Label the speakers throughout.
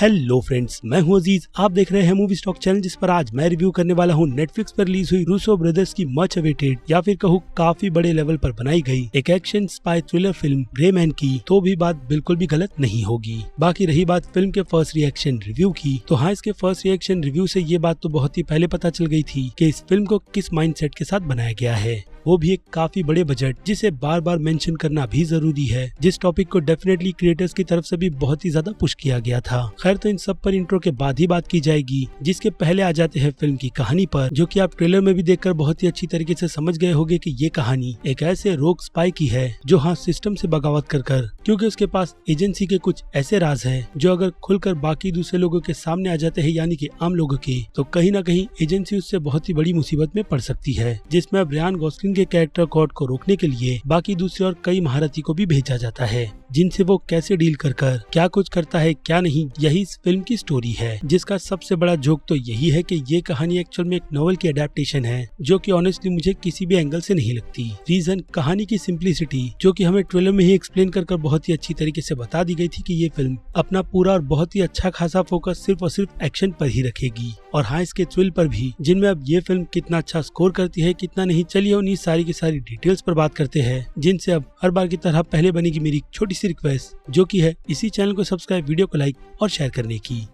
Speaker 1: Hello friends, मैं हूं अजीज। आप देख रहे हैं मूवी स्टॉक चैनल, जिस पर आज मैं रिव्यू करने वाला हूं नेटफ्लिक्स पर रिलीज हुई रूसो ब्रदर्स की मच अवेटेड या फिर कहूं काफी बड़े लेवल पर बनाई गई एक action spy thriller film grey man की। तो भी बात बिल्कुल भी गलत नहीं होगी। बाकी रही बात फिल्म के फर्स्ट रिएक्शन रिव्यू की, तो हाँ, इसके फर्स्ट रिएक्शन रिव्यू से ये बात तो बहुत ही पहले पता चल गई थी कि इस फिल्म को किस माइंडसेट के साथ बनाया गया है, वो भी एक काफी बड़े बजट, जिसे बार बार मेंशन करना भी जरूरी है। जिस टॉपिक को डेफिनेटली क्रिएटर्स की तरफ से भी बहुत ही ज्यादा पुश किया गया था। खैर, तो इन सब पर इंट्रो के बाद ही बात की जाएगी, जिसके पहले आ जाते हैं फिल्म की कहानी पर, जो कि आप ट्रेलर में भी देखकर बहुत ही अच्छी तरीके से समझ गए होंगे कि ये कहानी एक ऐसे रोग स्पाई की है जो हाँ सिस्टम से बगावत कर क्योंकि उसके पास एजेंसी के कुछ ऐसे राज है जो अगर खुलकर बाकी दूसरे लोगों के सामने आ जाते हैं, यानी कि आम लोगों के, तो कहीं ना कहीं एजेंसी उससे बहुत ही बड़ी मुसीबत में पड़ सकती है। जिसमें अब रियान गॉसलिंग के कैरेक्टर कॉड को रोकने के लिए बाकी दूसरे और कई महारथी को भी भेजा जाता है, जिनसे वो कैसे डील कर क्या कुछ करता है क्या नहीं, यही इस फिल्म की स्टोरी है। जिसका सबसे बड़ा जोक तो यही है कि ये कहानी एक्चुअल में एक नॉवेल की अडेप्टेशन है, जो कि ऑनेस्टली मुझे किसी भी एंगल से नहीं लगती। रीजन कहानी की सिंप्लिसिटी, जो कि हमें ट्रेलर में ही एक्सप्लेन कर बहुत ही अच्छी तरीके से बता दी गई थी कि ये फिल्म अपना पूरा और बहुत ही अच्छा खासा फोकस सिर्फ और सिर्फ एक्शन पर ही रखेगी, और हाँ इसके थ्रिल पर भी, जिनमें अब ये फिल्म कितना अच्छा स्कोर करती है कितना नहीं, चलिए उन्हीं सारी की सारी डिटेल्स पर बात करते हैं। जिनसे अब हर बार की तरह पहले बनेगी मेरी छोटी सी रिक्वेस्ट, जो कि है इसी चैनल को सब्सक्राइब, वीडियो को लाइक और शेयर करने की।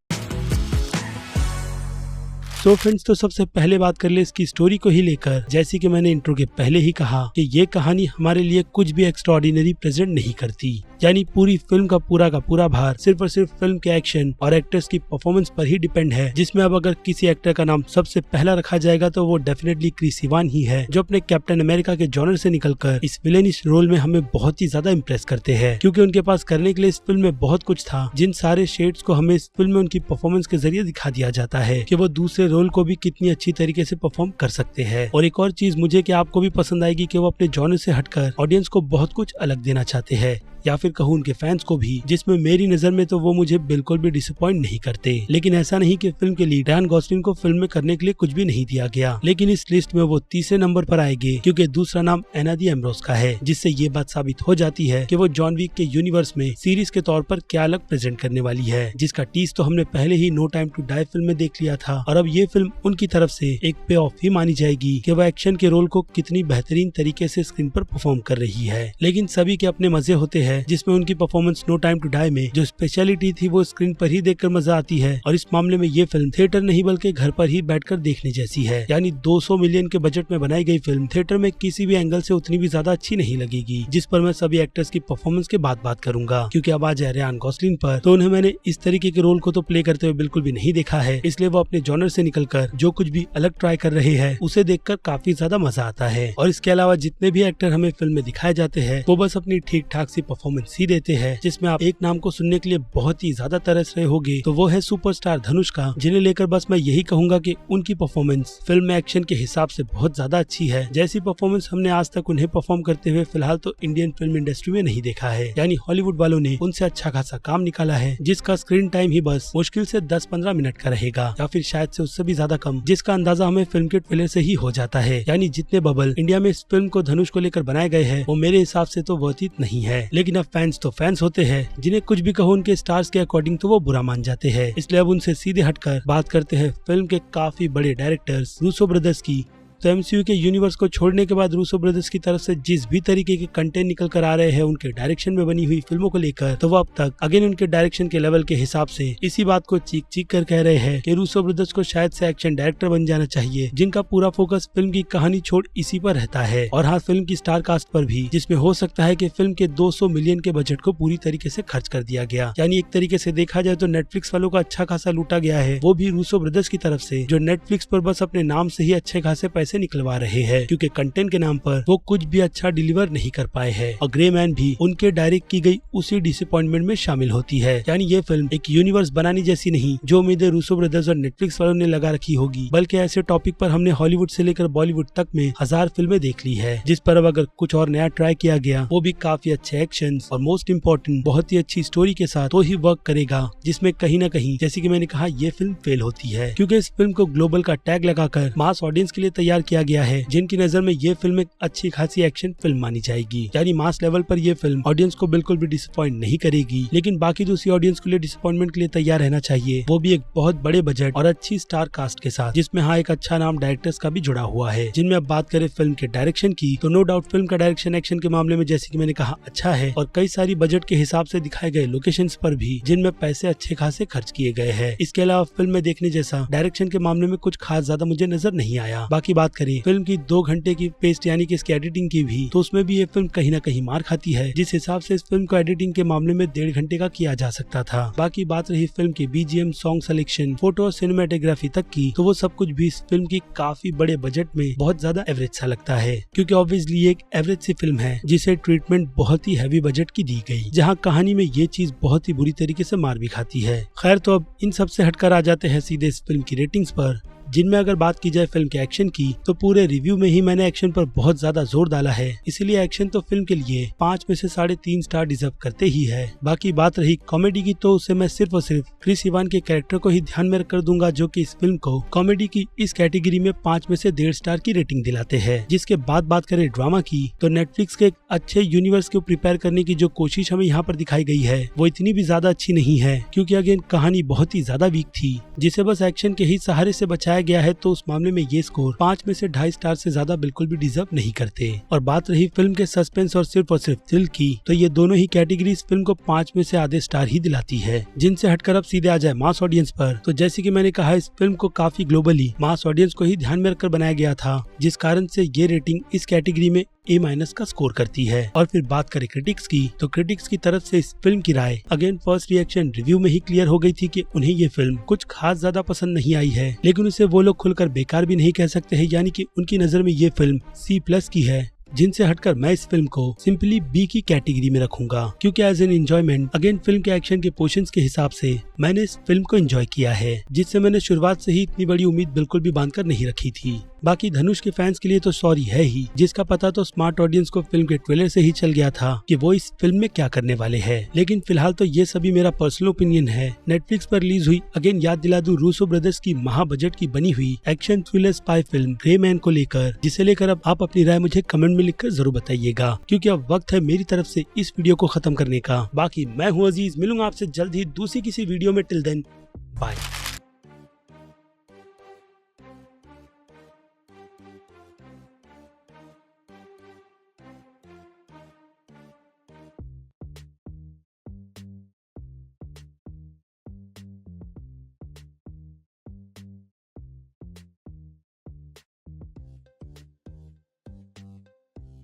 Speaker 1: तो फ्रेंड्स, तो सबसे पहले बात कर ले इसकी स्टोरी को ही लेकर। जैसे कि मैंने इंट्रो के पहले ही कहा कि ये कहानी हमारे लिए कुछ भी एक्स्ट्राऑर्डिनरी प्रेजेंट नहीं करती, यानी पूरी फिल्म का पूरा भार सिर्फ और सिर्फ फिल्म के एक्शन और एक्टर्स की परफॉर्मेंस पर ही डिपेंड है। जिसमें अब अगर किसी एक्टर का नाम सबसे पहला रखा जाएगा तो वो डेफिनेटली क्रिस इवान ही है, जो अपने कैप्टन अमेरिका के जॉनर से निकलकर इस विलेनिश रोल में हमें बहुत ही ज्यादा इम्प्रेस करते हैं, क्योंकि उनके पास करने के लिए इस फिल्म में बहुत कुछ था, जिन सारे शेड्स को हमें इस फिल्म में उनकी परफॉर्मेंस के जरिए दिखा दिया जाता है कि वो दूसरे रोल को भी कितनी अच्छी तरीके से परफॉर्म कर सकते हैं। और एक और चीज मुझे कि आपको भी पसंद आएगी कि वो अपने जॉनर से हटकर ऑडियंस को बहुत कुछ अलग देना चाहते हैं, या फिर कहूँ उनके फैंस को भी, जिसमें मेरी नजर में तो वो मुझे बिल्कुल भी डिसअपॉइंट नहीं करते। लेकिन ऐसा नहीं कि फिल्म के लीड रियान गॉसलिंग को फिल्म में करने के लिए कुछ भी नहीं दिया गया, लेकिन इस लिस्ट में वो तीसरे नंबर पर आएंगे, क्योंकि दूसरा नाम एना दी एम्ब्रोस का है, जिससे ये बात साबित हो जाती है कि वो जॉन विक के यूनिवर्स में सीरीज के तौर पर क्या अलग प्रेजेंट करने वाली है, जिसका टीज तो हमने पहले ही no time to die film में देख लिया था। और अब ये फिल्म उनकी तरफ से एक पे ऑफ ही मानी जाएगी कि वो एक्शन के रोल को कितनी बेहतरीन तरीके से स्क्रीन पर परफॉर्म कर रही है। लेकिन सभी के अपने मजे होते हैं, जिसमें उनकी performance No time to Die में जो स्पेशलिटी थी वो स्क्रीन पर ही देखकर मजा आती है, और इस मामले में ये फिल्म थिएटर नहीं बल्कि घर पर ही बैठकर देखने जैसी है। यानी 200 मिलियन के बजट में बनाई गई फिल्म थिएटर में किसी भी एंगल से उतनी भी ज्यादा अच्छी नहीं लगेगी, जिस पर मैं सभी एक्टर्स की परफॉर्मेंस के बाद बात करूंगा। क्योंकि अब आ जाए रियान गॉसलिंग पर, तो उन्हें मैंने इस तरीके के रोल को तो प्ले करते हुए बिल्कुल भी नहीं देखा है, इसलिए वो अपने जॉनर से निकलकर जो कुछ भी अलग ट्राई कर रहे हैं उसे देखकर काफी ज्यादा मजा आता है। और इसके अलावा जितने भी एक्टर हमें फिल्म में दिखाए जाते हैं वो बस अपनी ठीक ठाक सी परफॉर्मेंस ही देते हैं, जिसमें आप एक नाम को सुनने के लिए बहुत ही ज्यादा तरस रहे होंगे, तो वो है सुपरस्टार धनुष का, जिन्हें लेकर बस मैं यही कहूंगा कि उनकी परफॉर्मेंस फिल्म में एक्शन के हिसाब से बहुत ज्यादा अच्छी है। जैसी परफॉर्मेंस हमने आज तक उन्हें परफॉर्म करते हुए फिलहाल तो इंडियन फिल्म इंडस्ट्री में नहीं देखा है, यानी हॉलीवुड वालों ने उनसे अच्छा खासा काम निकाला है, जिसका स्क्रीन टाइम ही बस मुश्किल से 10-15 मिनट का रहेगा, या फिर शायद से उससे भी ज्यादा कम, जिसका अंदाजा हमें फिल्म के ट्रेलर से ही हो जाता है। यानी जितने बबल इंडिया में इस फिल्म को धनुष को लेकर बनाए गए हैं वो मेरे हिसाब से तो वर्थ इट नहीं है। लेकिन अब फैंस तो फैंस होते हैं, जिन्हें कुछ भी कहो उनके स्टार्स के अकॉर्डिंग तो वो बुरा मान जाते हैं, इसलिए अब उनसे सीधे हटकर बात करते हैं फिल्म के काफी बड़े डायरेक्टर्स रूसो ब्रदर्स की। तो एमसीयू के यूनिवर्स को छोड़ने के बाद रूसो ब्रदर्स की तरफ से जिस भी तरीके के कंटेंट निकल कर आ रहे हैं उनके डायरेक्शन में बनी हुई फिल्मों को लेकर, तो वो अब तक अगेन उनके डायरेक्शन के लेवल के हिसाब से इसी बात को चीख कर कह रहे हैं कि रूसो ब्रदर्स को शायद से एक्शन डायरेक्टर बन जाना चाहिए, जिनका पूरा फोकस फिल्म की कहानी छोड़ इसी पर रहता है, और हाँ फिल्म की स्टार कास्ट पर भी, जिसमें हो सकता है कि फिल्म के 200 मिलियन के बजट को पूरी तरीके से खर्च कर दिया गया। यानी एक तरीके से देखा जाए तो नेटफ्लिक्स वालों का अच्छा खासा लूटा गया है, वो भी रूसो ब्रदर्स की तरफ से, जो नेटफ्लिक्स पर बस अपने नाम से ही अच्छे खासे पैसे निकलवा रहे हैं, क्योंकि कंटेंट के नाम पर वो कुछ भी अच्छा डिलीवर नहीं कर पाए हैं। और ग्रे मैन भी उनके डायरेक्ट की गई उसी डिसअपॉइंटमेंट में शामिल होती है। यानी ये फिल्म एक यूनिवर्स बनाने जैसी नहीं, जो उम्मीदें रूसो ब्रदर्स और नेटफ्लिक्स वालों ने लगा रखी होगी, बल्कि ऐसे टॉपिक पर हमने हॉलीवुड से लेकर बॉलीवुड तक में 1000 फिल्में देख ली है, जिस पर अब अगर कुछ और नया ट्राई किया गया वो भी काफी अच्छे एक्शन और मोस्ट इम्पोर्टेंट बहुत ही अच्छी स्टोरी के साथ तो ही वर्क करेगा, जिसमें कहीं न कहीं जैसे कि मैंने कहा ये फिल्म फेल होती है, क्योंकि इस फिल्म को ग्लोबल का टैग लगाकर मास ऑडियंस के लिए तैयार तैयार किया गया है, जिनकी नजर में ये फिल्म एक अच्छी खासी एक्शन फिल्म मानी जाएगी। यानी मास लेवल पर ये फिल्म ऑडियंस को बिल्कुल भी डिसअपॉइंट नहीं करेगी, लेकिन बाकी दूसरी ऑडियंस के लिए डिसअपॉइंटमेंट के लिए तैयार रहना चाहिए, वो भी एक बहुत बड़े बजट और अच्छी स्टार कास्ट के साथ, जिसमें हाँ एक अच्छा नाम डायरेक्टर्स का भी जुड़ा हुआ है। जिनमें अब बात करें फिल्म के डायरेक्शन की, तो नो डाउट फिल्म का डायरेक्शन एक्शन के मामले में जैसे कि मैंने कहा अच्छा है, और कई सारी बजट के हिसाब से दिखाए गए लोकेशंस पर भी जिनमें पैसे अच्छे खासे खर्च किए गए हैं। इसके अलावा फिल्म में देखने जैसा डायरेक्शन के मामले में कुछ खास ज्यादा मुझे नजर नहीं आया। बाकी बात करें फिल्म की 2 घंटे की पेस्ट यानी कि इसकी एडिटिंग की भी, तो उसमें भी ये फिल्म कहीं ना कहीं मार खाती है, जिस हिसाब से इस फिल्म को एडिटिंग के मामले में 1.5 घंटे का किया जा सकता था। बाकी बात रही फिल्म की बीजीएम, सॉन्ग सिलेक्शन, फोटो और सिनेमेटोग्राफी तक की, तो वो सब कुछ भी इस फिल्म की काफी बड़े बजट में बहुत ज्यादा एवरेज सा लगता है, क्योंकि ऑब्वियसली एक एवरेज सी फिल्म है जिसे ट्रीटमेंट बहुत ही हैवी बजट की दी गई, जहाँ कहानी में ये चीज बहुत ही बुरी तरीके से मार भी खाती है। खैर, तो अब इन सब से हटकर आ जाते हैं सीधे इस फिल्म की रेटिंग्स पर, जिनमें अगर बात की जाए फिल्म के एक्शन की, तो पूरे रिव्यू में ही मैंने एक्शन पर बहुत ज्यादा जोर डाला है, इसलिए एक्शन तो फिल्म के लिए 5 में से 3.5 स्टार डिजर्व करते ही है। बाकी बात रही कॉमेडी की, तो उसे मैं सिर्फ और सिर्फ क्रिस इवान के कैरेक्टर को ही ध्यान में रखकर दूंगा, जो कि इस फिल्म को कॉमेडी की इस कैटेगरी में 5 में से 1.5 स्टार की रेटिंग दिलाते हैं। जिसके बाद बात करें ड्रामा की, तो नेटफ्लिक्स के एक अच्छे यूनिवर्स को प्रिपेयर करने की जो कोशिश हमें यहाँ पर दिखाई गई है, वो इतनी भी ज्यादा अच्छी नहीं है, क्योंकि अगेन कहानी बहुत ही ज्यादा वीक थी, जिसे बस एक्शन के ही सहारे से बचाया गया है। तो उस मामले में ये स्कोर 5 में से 2.5 स्टार से ज्यादा बिल्कुल भी डिजर्व नहीं करते। और बात रही फिल्म के सस्पेंस और सिर्फ थ्रिल की, तो ये दोनों ही कैटेगरी इस फिल्म को 5 में से आधे स्टार ही दिलाती है। जिनसे हटकर अब सीधे आ जाए मास ऑडियंस पर, तो जैसे कि मैंने कहा, इस फिल्म को काफी ग्लोबली मास ऑडियंस को ही ध्यान में रखकर बनाया गया था, जिस कारण से ये रेटिंग इस कैटेगरी में A- का स्कोर करती है। और फिर बात करें क्रिटिक्स की, तो क्रिटिक्स की तरफ से इस फिल्म की राय अगेन फर्स्ट रिएक्शन रिव्यू में ही क्लियर हो गई थी कि उन्हें ये फिल्म कुछ खास ज्यादा पसंद नहीं आई है, लेकिन उसे वो लोग खुलकर बेकार भी नहीं कह सकते हैं, यानी कि उनकी नजर में ये फिल्म C+ की है। जिनसे हटकर मैं इस फिल्म को सिंपली B की कैटेगरी में रखूंगा, क्योंकि as an enjoyment again film के एक्शन के पोर्शंस के हिसाब से मैंने इस फिल्म को एंजॉय किया है, जिससे मैंने शुरुआत से ही इतनी बड़ी उम्मीद बिल्कुल भी बांधकर नहीं रखी थी। बाकी धनुष के फैंस के लिए तो सॉरी है ही, जिसका पता तो स्मार्ट ऑडियंस को फिल्म के ट्रेलर से ही चल गया था कि वो इस फिल्म में क्या करने वाले हैं। लेकिन फिलहाल तो ये सभी मेरा पर्सनल ओपिनियन है। नेटफ्लिक्स पर रिलीज हुई अगेन याद दिला दूं रूसो ब्रदर्स की महा बजट की बनी हुई action thriller spy film grey man को लेकर, जिसे लेकर अब आप अपनी राय मुझे कमेंट में लिखकर जरूर बताइएगा, क्योंकि अब वक्त है मेरी तरफ से इस वीडियो को खत्म करने का। बाकी मैं हूँ अजीज, मिलूंगा आपसे जल्द ही दूसरी किसी वीडियो में। Till then bye.